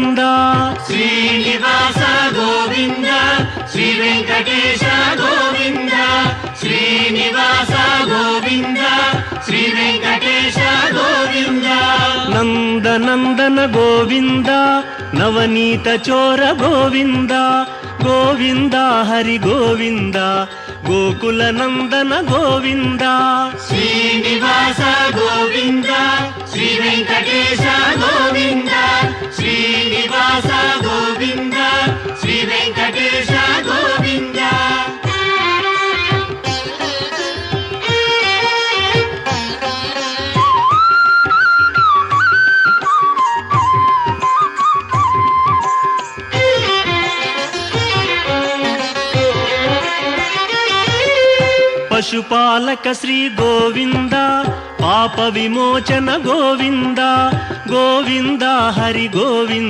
గోవింద శ్రీనివాస గోవింద శ్రీ వెంకటేశ గోవింద శ్రీనివాస గోవింద శ్రీ వెంకటేశ గోవింద నందనందన గోవింద నవనీత చోర గోవింద గోవింద హరి గోవింద గోకుల నందన గోవింద శ్రీనివాస గోవింద శ్రీ వెంకటేశ గోవింద శ్రీనివాస గోవింద శ్రీ వెంకటేశ గోవింద పశుపాలక శ్రీ గోవింద పాప విమోచన గోవింద గోవింద హరి గోవింద